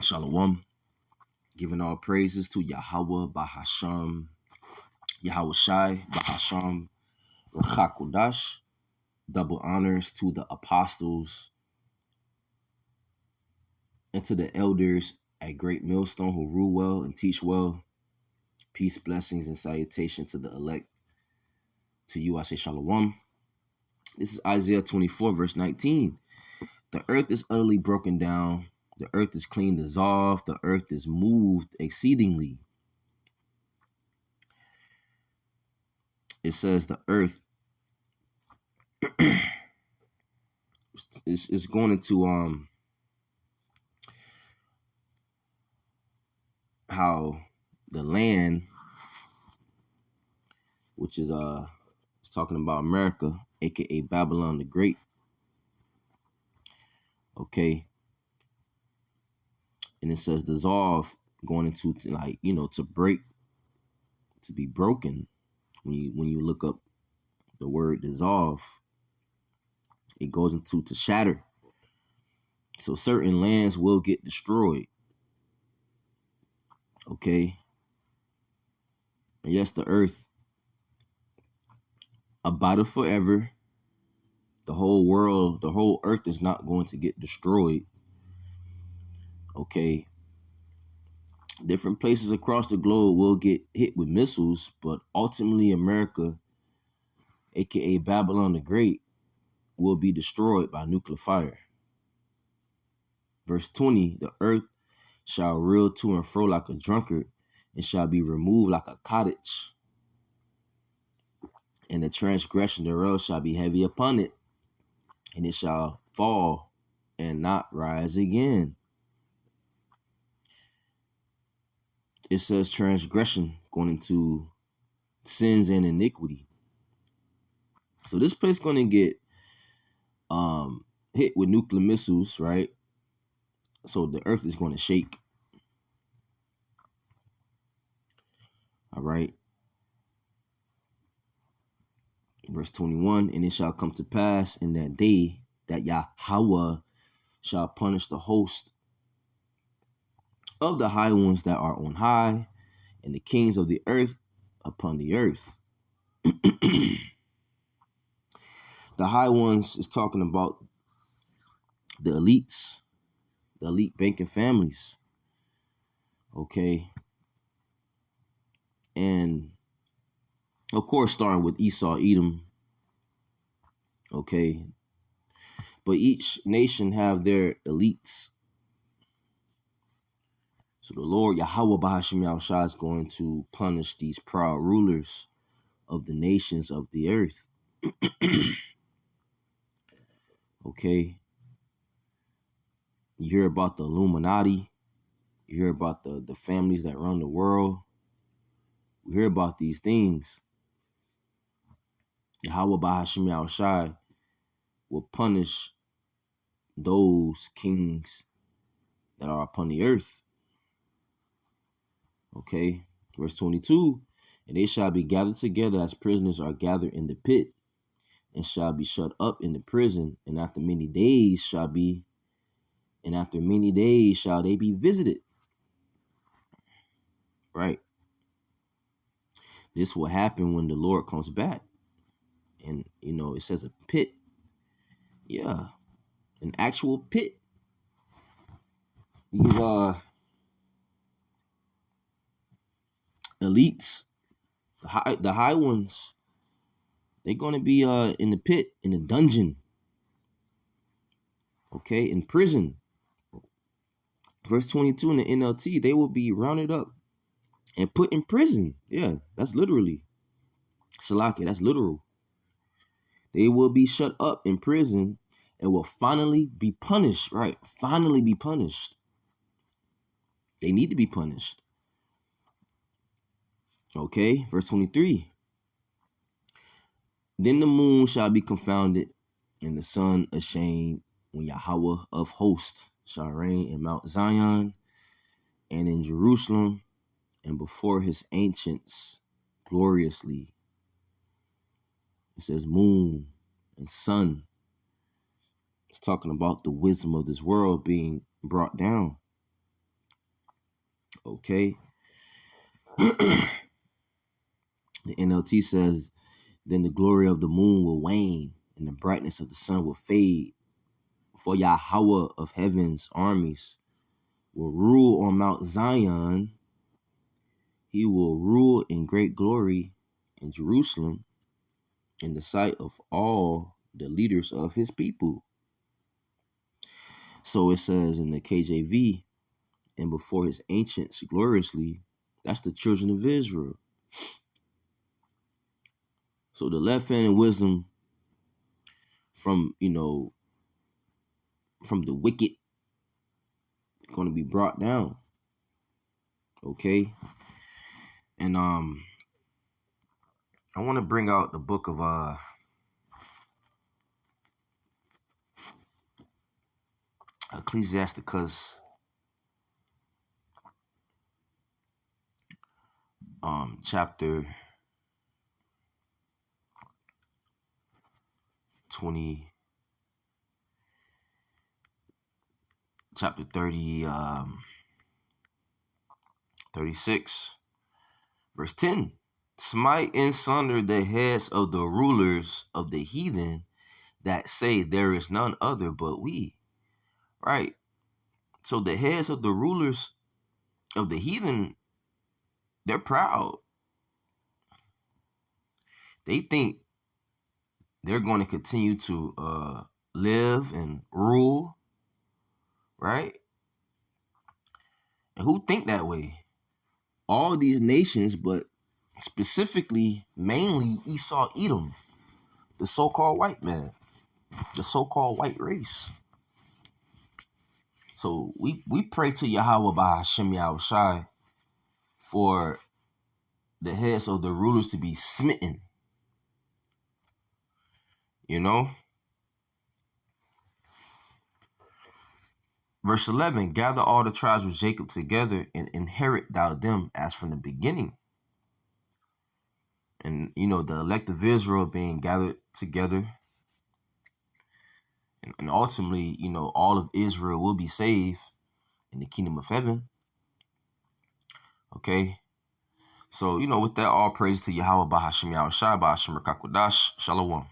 Shalom. Giving all praises to Yahweh Bahasham, Yahweh Shai Bahasham Rachakodash. Double honors to the apostles and to the elders at Great Millstone who rule well and teach well. Peace, blessings, and salutation to the elect. To you I say Shalom. This is Isaiah 24, verse 19. The earth is utterly broken down. The earth is clean dissolved. The earth is moved exceedingly. It says the earth is going into how the land, which is it's talking about America, aka Babylon the Great. Okay. And it says dissolve, going into to break, to be broken. When you look up the word dissolve, it goes into to shatter. So certain lands will get destroyed. Okay. And yes, the earth abideth forever. The whole world, the whole earth is not going to get destroyed. Okay. Different places across the globe will get hit with missiles, but ultimately America, aka Babylon the Great, will be destroyed by nuclear fire. Verse 20, the earth shall reel to and fro like a drunkard, and shall be removed like a cottage. And the transgression thereof shall be heavy upon it, and it shall fall and not rise again. It says transgression going into sins and iniquity. So this place going to get hit with nuclear missiles, right? So the earth is going to shake. All right. Verse 21, and it shall come to pass in that day that Yahweh shall punish the host of the high ones that are on high, and the kings of the earth upon the earth. The high ones is talking about the elites, the elite banking families. Okay. And of course, starting with Esau, Edom. Okay. But each nation have their elites. So the Lord Yahweh Bahashim Yahushua is going to punish these proud rulers of the nations of the earth. Okay. You hear about the Illuminati. You hear about the families that run the world. We hear about these things. Yahweh Bahashim Yahushua will punish those kings that are upon the earth. Okay. Verse 22. And they shall be gathered together as prisoners are gathered in the pit, and shall be shut up in the prison, and after many days shall they be visited. Right. This will happen when the Lord comes back. And, it says a pit. Yeah. An actual pit. These elites, the high ones, they're going to be in the pit, in the dungeon. Okay. In prison. Verse 22 in the NLT, they will be rounded up and put in prison. Yeah, that's literally. Salaki, that's literal. They will be shut up in prison and will finally be punished, right? Finally be punished. They need to be punished. Okay, verse 23. Then the moon shall be confounded and the sun ashamed when Yahweh of hosts shall reign in Mount Zion and in Jerusalem and before his ancients gloriously. It says moon and sun. It's talking about the wisdom of this world being brought down. Okay. The NLT says, then the glory of the moon will wane, and the brightness of the sun will fade. For Yahweh of heaven's armies will rule on Mount Zion. He will rule in great glory in Jerusalem in the sight of all the leaders of his people. So it says in the KJV, and before his ancients gloriously, that's the children of Israel. So the left hand and wisdom from, from the wicked going to be brought down. Okay. And I want to bring out the book of Ecclesiasticus, chapter 20, chapter 30, 36, verse 10. Smite and sunder the heads of the rulers of the heathen that say there is none other but we. Right. So the heads of the rulers of the heathen, they're proud. They think they're going to continue to live and rule, right? And who think that way? All these nations, but specifically, mainly Esau, Edom, the so-called white man, the so-called white race. So we pray to Yahweh by Hashem Yahushai for the heads of the rulers to be smitten. Verse 11, gather all the tribes of Jacob together and inherit thou them as from the beginning. And, the elect of Israel being gathered together. And ultimately, all of Israel will be saved in the kingdom of heaven. Okay. So, with that, all praise to Yahweh Bahashim Yahushai, Bahashim Rakakwadash, Shalom.